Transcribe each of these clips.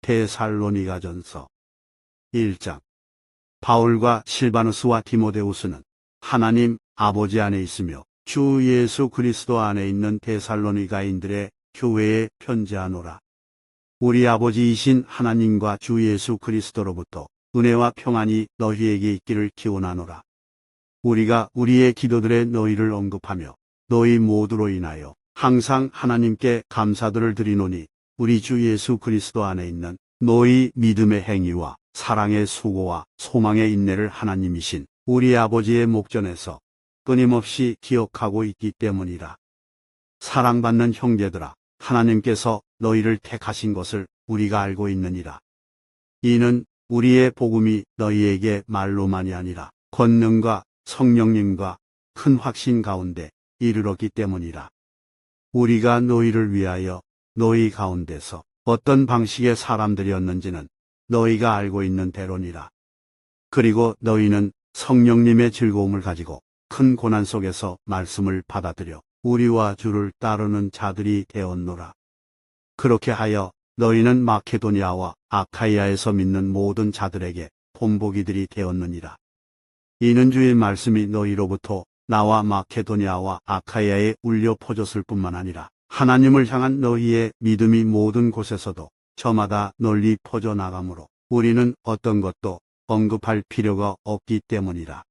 데살로니가전서 1장. 바울과 실바누스와 디모데후스는 하나님 아버지 안에 있으며 주 예수 그리스도 안에 있는 데살로니가인들의 교회에 편지하노라. 우리 아버지이신 하나님과 주 예수 그리스도로부터 은혜와 평안이 너희에게 있기를 기원하노라. 우리가 우리의 기도들에 너희를 언급하며 너희 모두로 인하여 항상 하나님께 감사들을 드리노니 우리 주 예수 그리스도 안에 있는 너희 믿음의 행위와 사랑의 수고와 소망의 인내를 하나님이신 우리 아버지의 목전에서 끊임없이 기억하고 있기 때문이라. 사랑받는 형제들아, 하나님께서 너희를 택하신 것을 우리가 알고 있느니라. 이는 우리의 복음이 너희에게 말로만이 아니라 권능과 성령님과 큰 확신 가운데 이르렀기 때문이라. 우리가 너희를 위하여 너희 가운데서 어떤 방식의 사람들이었는지는 너희가 알고 있는 대로니라. 그리고 너희는 성령님의 즐거움을 가지고 큰 고난 속에서 말씀을 받아들여 우리와 주를 따르는 자들이 되었노라. 그렇게 하여 너희는 마케도니아와 아카이아에서 믿는 모든 자들에게 본보기들이 되었느니라. 이는 주의 말씀이 너희로부터 나와 마케도니아와 아카이아에 울려 퍼졌을 뿐만 아니라 하나님을 향한 너희의 믿음이 모든 곳에서도 저마다 널리 퍼져나가므로 우리는 어떤 것도 언급할 필요가 없기 때문이라.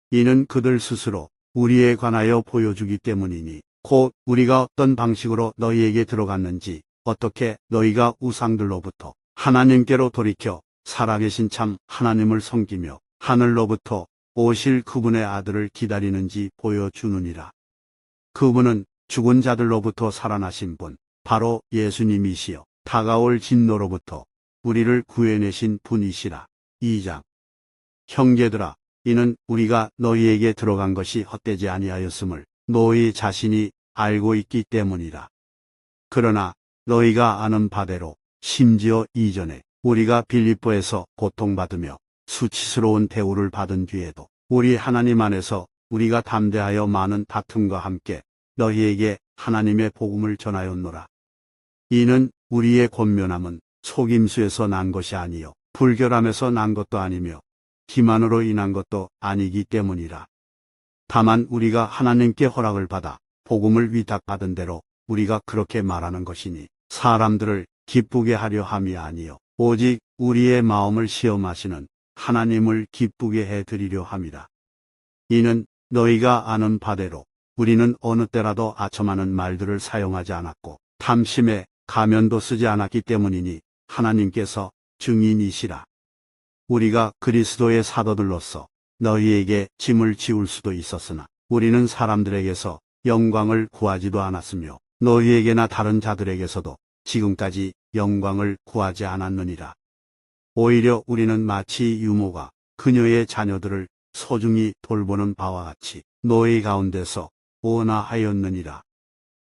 이는 그들 스스로 우리에 관하여 보여주기 때문이니 곧 우리가 어떤 방식으로 너희에게 들어갔는지 어떻게 너희가 우상들로부터 하나님께로 돌이켜 살아계신 참 하나님을 섬기며 하늘로부터 오실 그분의 아들을 기다리는지 보여주느니라. 그분은 죽은 자들로부터 살아나신 분, 바로 예수님이시여 다가올 진노로부터 우리를 구해내신 분이시라. 2장. 형제들아, 이는 우리가 너희에게 들어간 것이 헛되지 아니하였음을 너희 자신이 알고 있기 때문이라. 그러나 너희가 아는 바대로 심지어 이전에 우리가 빌립보에서 고통받으며 수치스러운 대우를 받은 뒤에도 우리 하나님 안에서 우리가 담대하여 많은 다툼과 함께 너희에게 하나님의 복음을 전하였노라. 이는 우리의 권면함은 속임수에서 난 것이 아니요 불결함에서 난 것도 아니며 기만으로 인한 것도 아니기 때문이라. 다만 우리가 하나님께 허락을 받아 복음을 위탁받은 대로 우리가 그렇게 말하는 것이니 사람들을 기쁘게 하려 함이 아니요 오직 우리의 마음을 시험하시는 하나님을 기쁘게 해드리려 함이라. 이는 너희가 아는 바대로 우리는 어느 때라도 아첨하는 말들을 사용하지 않았고 탐심에 가면도 쓰지 않았기 때문이니 하나님께서 증인이시라. 우리가 그리스도의 사도들로서 너희에게 짐을 지울 수도 있었으나 우리는 사람들에게서 영광을 구하지도 않았으며 너희에게나 다른 자들에게서도 지금까지 영광을 구하지 않았느니라. 오히려 우리는 마치 유모가 그녀의 자녀들을 소중히 돌보는 바와 같이 너희 가운데서 온화하였느니라.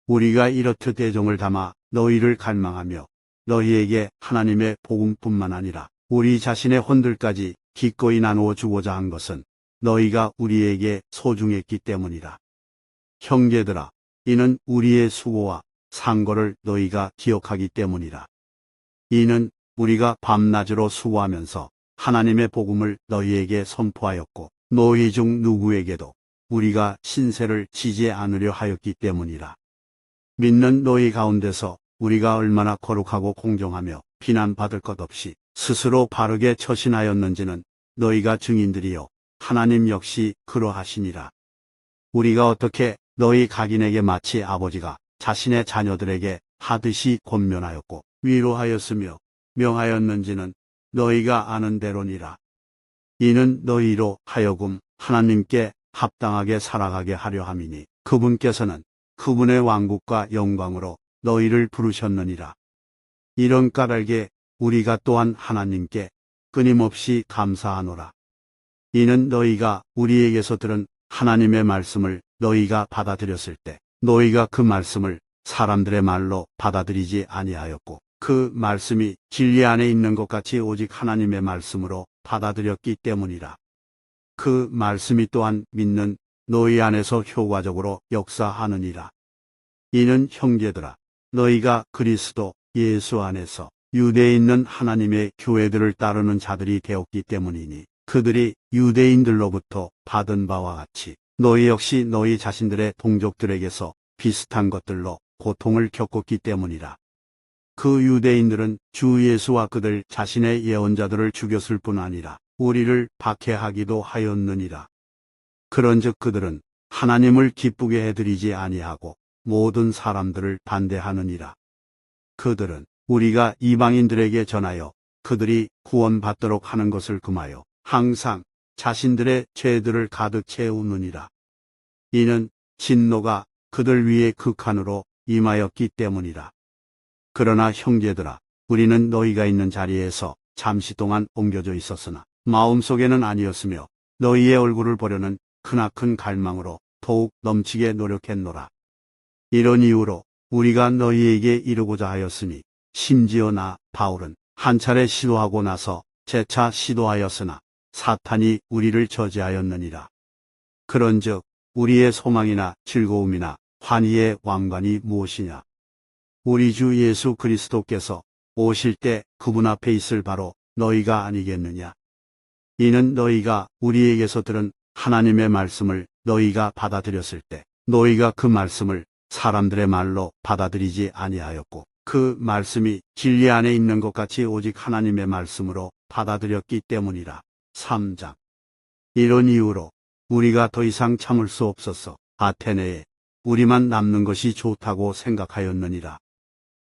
우리가 이렇듯 대종을 담아 너희를 갈망하며 너희에게 하나님의 복음뿐만 아니라 우리 자신의 혼들까지 기꺼이 나누어 주고자 한 것은 너희가 우리에게 소중했기 때문이라. 형제들아, 이는 우리의 수고와 상고를 너희가 기억하기 때문이라. 이는 우리가 밤낮으로 수고하면서 하나님의 복음을 너희에게 선포하였고 너희 중 누구에게도 우리가 신세를 지지 않으려 하였기 때문이라. 믿는 너희 가운데서 우리가 얼마나 거룩하고 공정하며 비난받을 것 없이 스스로 바르게 처신하였는지는 너희가 증인들이요 하나님 역시 그러하시니라. 우리가 어떻게 너희 각인에게 마치 아버지가 자신의 자녀들에게 하듯이 권면하였고 위로하였으며 명하였는지는 너희가 아는 대로니라. 이는 너희로 하여금 하나님께 합당하게 살아가게 하려 함이니 그분께서는 그분의 왕국과 영광으로 너희를 부르셨느니라. 이런 까닭에 우리가 또한 하나님께 끊임없이 감사하노라. 이는 너희가 우리에게서 들은 하나님의 말씀을 너희가 받아들였을 때 너희가 그 말씀을 사람들의 말로 받아들이지 아니하였고 그 말씀이 진리 안에 있는 것 같이 오직 하나님의 말씀으로 받아들였기 때문이라. 그 말씀이 또한 믿는 너희 안에서 효과적으로 역사하느니라. 이는 형제들아, 너희가 그리스도 예수 안에서 유대에 있는 하나님의 교회들을 따르는 자들이 되었기 때문이니 그들이 유대인들로부터 받은 바와 같이 너희 역시 너희 자신들의 동족들에게서 비슷한 것들로 고통을 겪었기 때문이라. 그 유대인들은 주 예수와 그들 자신의 예언자들을 죽였을 뿐 아니라 우리를 박해하기도 하였느니라. 그런즉 그들은 하나님을 기쁘게 해드리지 아니하고 모든 사람들을 반대하느니라. 그들은 우리가 이방인들에게 전하여 그들이 구원받도록 하는 것을 금하여 항상 자신들의 죄들을 가득 채우느니라. 이는 진노가 그들 위에 극한으로 임하였기 때문이라. 그러나 형제들아, 우리는 너희가 있는 자리에서 잠시 동안 옮겨져 있었으나 마음속에는 아니었으며 너희의 얼굴을 보려는 크나큰 갈망으로 더욱 넘치게 노력했노라. 이런 이유로 우리가 너희에게 이르고자 하였으니 심지어 나 바울은 한 차례 시도하고 나서 재차 시도하였으나 사탄이 우리를 저지하였느니라. 그런즉 우리의 소망이나 즐거움이나 환희의 왕관이 무엇이냐? 우리 주 예수 그리스도께서 오실 때 그분 앞에 있을 바로 너희가 아니겠느냐? 이는 너희가 우리에게서 들은 하나님의 말씀을 너희가 받아들였을 때 너희가 그 말씀을 사람들의 말로 받아들이지 아니하였고 그 말씀이 진리 안에 있는 것 같이 오직 하나님의 말씀으로 받아들였기 때문이라. 3장. 이런 이유로 우리가 더 이상 참을 수 없어서 아테네에 우리만 남는 것이 좋다고 생각하였느니라.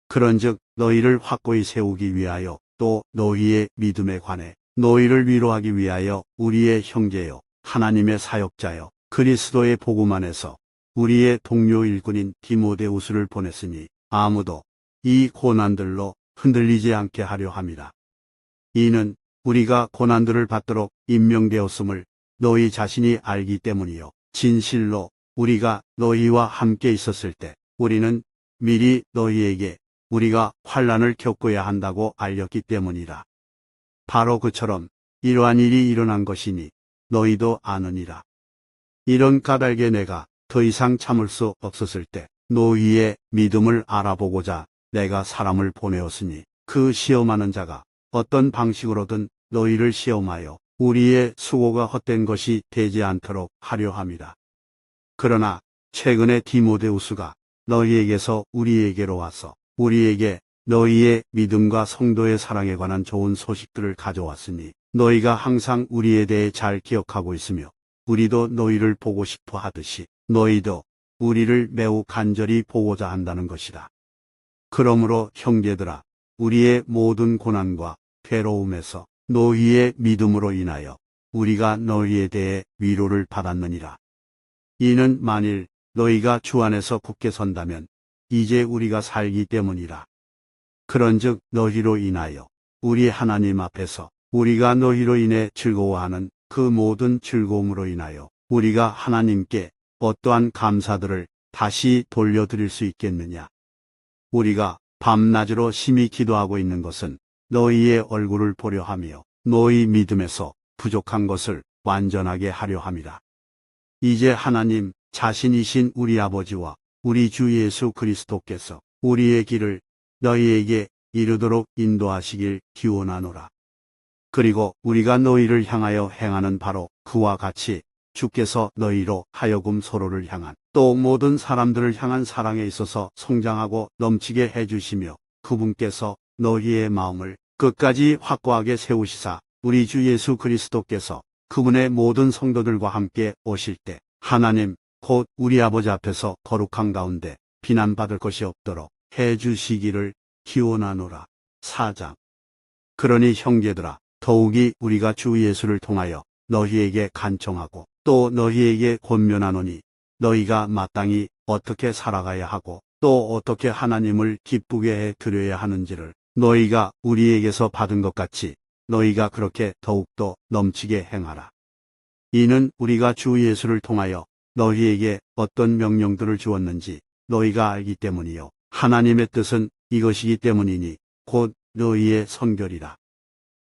그런즉 너희를 확고히 세우기 위하여 또 너희의 믿음에 관해 너희를 위로하기 위하여 우리의 형제여 하나님의 사역자여 그리스도의 복음 안에서 우리의 동료 일꾼인 디모데우스를 보냈으니 아무도 이 고난들로 흔들리지 않게 하려 함이라. 이는 우리가 고난들을 받도록 임명되었음을 너희 자신이 알기 때문이요. 진실로 우리가 너희와 함께 있었을 때 우리는 미리 너희에게 우리가 환난을 겪어야 한다고 알렸기 때문이라. 바로 그처럼 이러한 일이 일어난 것이니 너희도 아느니라. 이런 까닭에 내가 더 이상 참을 수 없었을 때 너희의 믿음을 알아보고자 내가 사람을 보내었으니 그 시험하는 자가 어떤 방식으로든 너희를 시험하여 우리의 수고가 헛된 것이 되지 않도록 하려 함이라. 그러나 최근에 디모데우스가 너희에게서 우리에게로 와서 우리에게 너희의 믿음과 성도의 사랑에 관한 좋은 소식들을 가져왔으니 너희가 항상 우리에 대해 잘 기억하고 있으며 우리도 너희를 보고 싶어 하듯이 너희도 우리를 매우 간절히 보고자 한다는 것이다. 그러므로 형제들아, 우리의 모든 고난과 괴로움에서 너희의 믿음으로 인하여 우리가 너희에 대해 위로를 받았느니라. 이는 만일 너희가 주 안에서 굳게 선다면 이제 우리가 살기 때문이라. 그런즉 너희로 인하여 우리 하나님 앞에서 우리가 너희로 인해 즐거워하는 그 모든 즐거움으로 인하여 우리가 하나님께 어떠한 감사들을 다시 돌려드릴 수 있겠느냐. 우리가 밤낮으로 심히 기도하고 있는 것은 너희의 얼굴을 보려 하며 너희 믿음에서 부족한 것을 완전하게 하려 함이라. 이제 하나님 자신이신 우리 아버지와 우리 주 예수 그리스도께서 우리의 길을 너희에게 이르도록 인도하시길 기원하노라. 그리고 우리가 너희를 향하여 행하는 바로 그와 같이 주께서 너희로 하여금 서로를 향한 또 모든 사람들을 향한 사랑에 있어서 성장하고 넘치게 해주시며 그분께서 너희의 마음을 끝까지 확고하게 세우시사 우리 주 예수 그리스도께서 그분의 모든 성도들과 함께 오실 때 하나님 곧 우리 아버지 앞에서 거룩한 가운데 비난받을 것이 없도록 해주시기를 기원하노라. 4장. 그러니 형제들아, 더욱이 우리가 주 예수를 통하여 너희에게 간청하고 또 너희에게 권면하노니 너희가 마땅히 어떻게 살아가야 하고 또 어떻게 하나님을 기쁘게 해 드려야 하는지를 너희가 우리에게서 받은 것 같이 너희가 그렇게 더욱더 넘치게 행하라. 이는 우리가 주 예수를 통하여 너희에게 어떤 명령들을 주었는지 너희가 알기 때문이요. 하나님의 뜻은 이것이기 때문이니 곧 너희의 성결이라.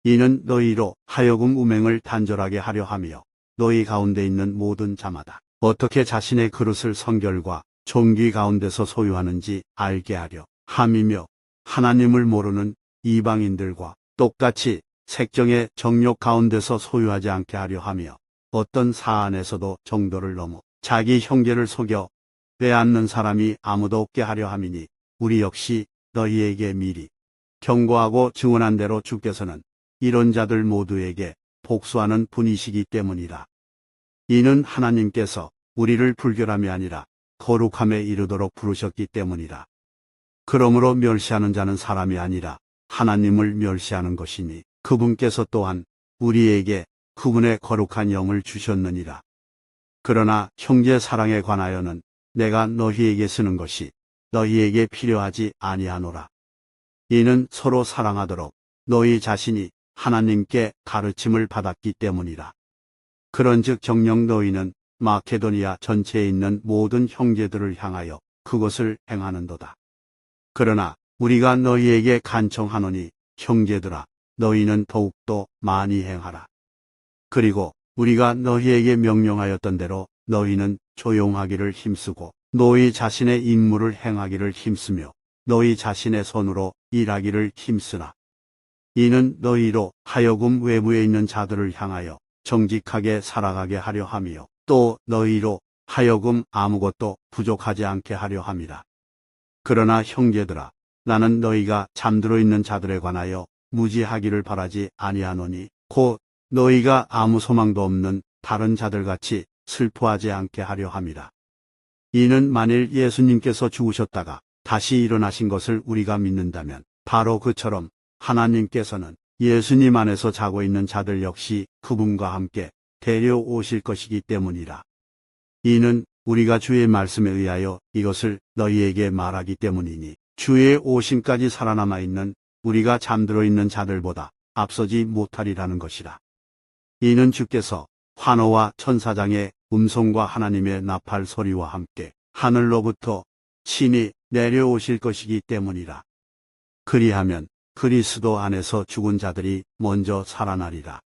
이는 너희로 하여금 음행을 단절하게 하려 하며 너희 가운데 있는 모든 자마다 어떻게 자신의 그릇을 성결과 존귀 가운데서 소유하는지 알게 하려 함이며 하나님을 모르는 이방인들과 똑같이 색정의 정욕 가운데서 소유하지 않게 하려 하며 어떤 사안에서도 정도를 넘어 자기 형제를 속여 빼앗는 사람이 아무도 없게 하려 함이니 우리 역시 너희에게 미리 경고하고 증언한 대로 주께서는 이런 자들 모두에게 복수하는 분이시기 때문이라. 이는 하나님께서 우리를 불결함이 아니라 거룩함에 이르도록 부르셨기 때문이라. 그러므로 멸시하는 자는 사람이 아니라 하나님을 멸시하는 것이니 그분께서 또한 우리에게 그분의 거룩한 영을 주셨느니라. 그러나 형제 사랑에 관하여는 내가 너희에게 쓰는 것이 너희에게 필요하지 아니하노라. 이는 서로 사랑하도록 너희 자신이 하나님께 가르침을 받았기 때문이라. 그런즉 정녕 너희는 마케도니아 전체에 있는 모든 형제들을 향하여 그것을 행하는도다. 그러나 우리가 너희에게 간청하노니 형제들아 너희는 더욱더 많이 행하라. 그리고 우리가 너희에게 명령하였던 대로 너희는 조용하기를 힘쓰고 너희 자신의 임무를 행하기를 힘쓰며 너희 자신의 손으로 일하기를 힘쓰라. 이는 너희로 하여금 외부에 있는 자들을 향하여 정직하게 살아가게 하려 함이요 또 너희로 하여금 아무것도 부족하지 않게 하려 함이라. 그러나 형제들아 나는 너희가 잠들어 있는 자들에 관하여 무지하기를 바라지 아니하노니 곧 너희가 아무 소망도 없는 다른 자들같이 슬퍼하지 않게 하려 함이라. 이는 만일 예수님께서 죽으셨다가 다시 일어나신 것을 우리가 믿는다면 바로 그처럼 하나님께서는 예수님 안에서 자고 있는 자들 역시 그분과 함께 데려오실 것이기 때문이라. 이는 우리가 주의 말씀에 의하여 이것을 너희에게 말하기 때문이니 주의 오심까지 살아남아 있는 우리가 잠들어 있는 자들보다 앞서지 못하리라는 것이라. 이는 주께서 환호와 천사장의 음성과 하나님의 나팔 소리와 함께 하늘로부터 친히 내려오실 것이기 때문이라. 그리하면 그리스도 안에서 죽은 자들이 먼저 살아나리라.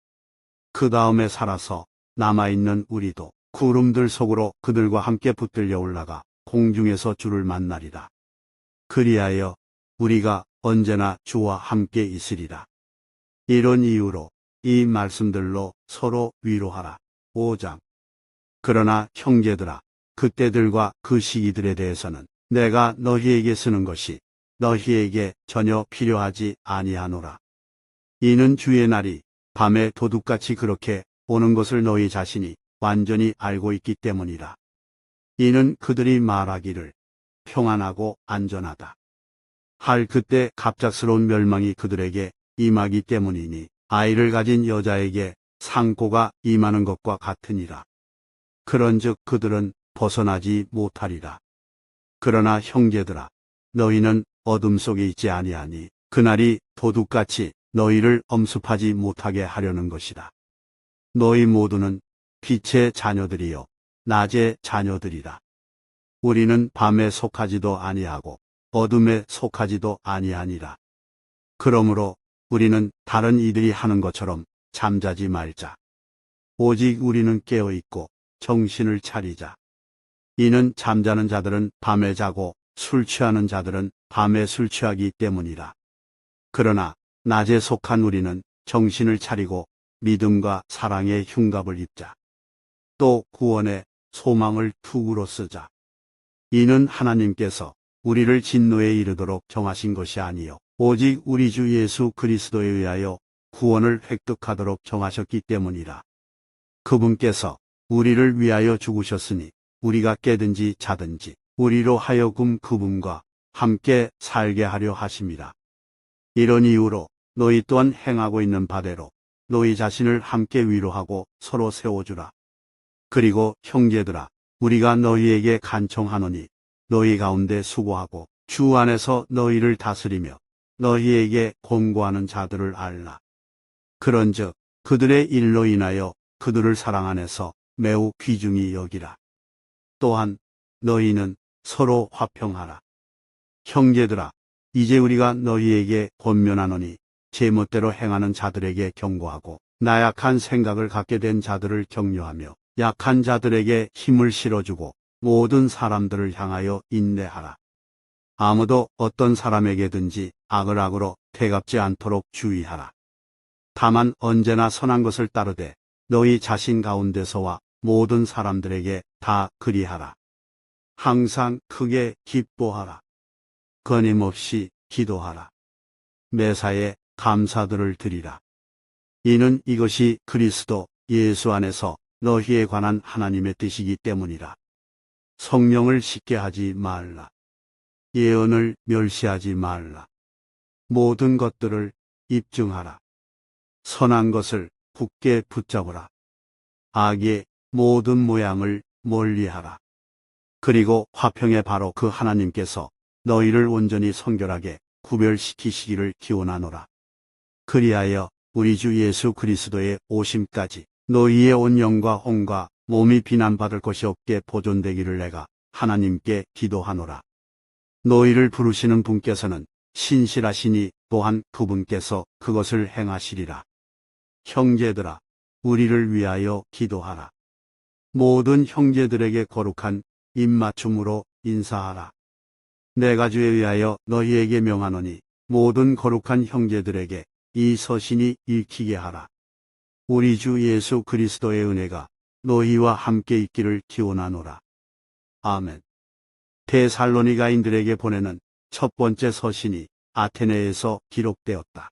그 다음에 살아서 남아있는 우리도 구름들 속으로 그들과 함께 붙들려 올라가 공중에서 주를 만나리라. 그리하여 우리가 언제나 주와 함께 있으리라. 이런 이유로 이 말씀들로 서로 위로하라. 5장. 그러나 형제들아 그때들과 그 시기들에 대해서는 내가 너희에게 쓰는 것이 너희에게 전혀 필요하지 아니하노라. 이는 주의 날이 밤에 도둑같이 그렇게 오는 것을 너희 자신이 완전히 알고 있기 때문이라. 이는 그들이 말하기를 평안하고 안전하다 할 그때 갑작스러운 멸망이 그들에게 임하기 때문이니 아이를 가진 여자에게 상고가 임하는 것과 같으니라. 그런즉 그들은 벗어나지 못하리라. 그러나 형제들아 너희는 어둠 속에 있지 아니하니 그날이 도둑같이 너희를 엄습하지 못하게 하려는 것이다. 너희 모두는 빛의 자녀들이요 낮의 자녀들이라. 우리는 밤에 속하지도 아니하고 어둠에 속하지도 아니하니라. 그러므로 우리는 다른 이들이 하는 것처럼 잠자지 말자. 오직 우리는 깨어있고 정신을 차리자. 이는 잠자는 자들은 밤에 자고 술 취하는 자들은 밤에 술 취하기 때문이라. 그러나 낮에 속한 우리는 정신을 차리고 믿음과 사랑의 흉갑을 입자. 또 구원의 소망을 투구로 쓰자. 이는 하나님께서 우리를 진노에 이르도록 정하신 것이 아니요 오직 우리 주 예수 그리스도에 의하여 구원을 획득하도록 정하셨기 때문이라. 그분께서 우리를 위하여 죽으셨으니 우리가 깨든지 자든지 우리로 하여금 그분과 함께 살게 하려 하심이라. 이런 이유로 너희 또한 행하고 있는 바대로 너희 자신을 함께 위로하고 서로 세워주라. 그리고 형제들아 우리가 너희에게 간청하노니 너희 가운데 수고하고 주 안에서 너희를 다스리며 너희에게 권고하는 자들을 알라. 그런즉 그들의 일로 인하여 그들을 사랑 안에서 매우 귀중히 여기라. 또한 너희는 서로 화평하라. 형제들아 이제 우리가 너희에게 권면하노니 제멋대로 행하는 자들에게 경고하고 나약한 생각을 갖게 된 자들을 격려하며 약한 자들에게 힘을 실어주고 모든 사람들을 향하여 인내하라. 아무도 어떤 사람에게든지 악을 악으로 태갑지 않도록 주의하라. 다만 언제나 선한 것을 따르되 너희 자신 가운데서와 모든 사람들에게 다 그리하라. 항상 크게 기뻐하라. 끊임없이 기도하라. 매사에 감사들을 드리라. 이는 이것이 그리스도 예수 안에서 너희에 관한 하나님의 뜻이기 때문이라. 성령을 쉽게 하지 말라. 예언을 멸시하지 말라. 모든 것들을 입증하라. 선한 것을 굳게 붙잡으라. 악의 모든 모양을 멀리하라. 그리고 화평의 바로 그 하나님께서 너희를 온전히 성결하게 구별시키시기를 기원하노라. 그리하여 우리 주 예수 그리스도의 오심까지 너희의 온 영과 혼과 몸이 비난받을 것이 없게 보존되기를 내가 하나님께 기도하노라. 너희를 부르시는 분께서는 신실하시니 또한 그분께서 그것을 행하시리라. 형제들아, 우리를 위하여 기도하라. 모든 형제들에게 거룩한 입맞춤으로 인사하라. 내가 주에 의하여 너희에게 명하노니 모든 거룩한 형제들에게 이 서신이 읽히게 하라. 우리 주 예수 그리스도의 은혜가 너희와 함께 있기를 기원하노라. 아멘. 데살로니가인들에게 보내는 첫 번째 서신이 아테네에서 기록되었다.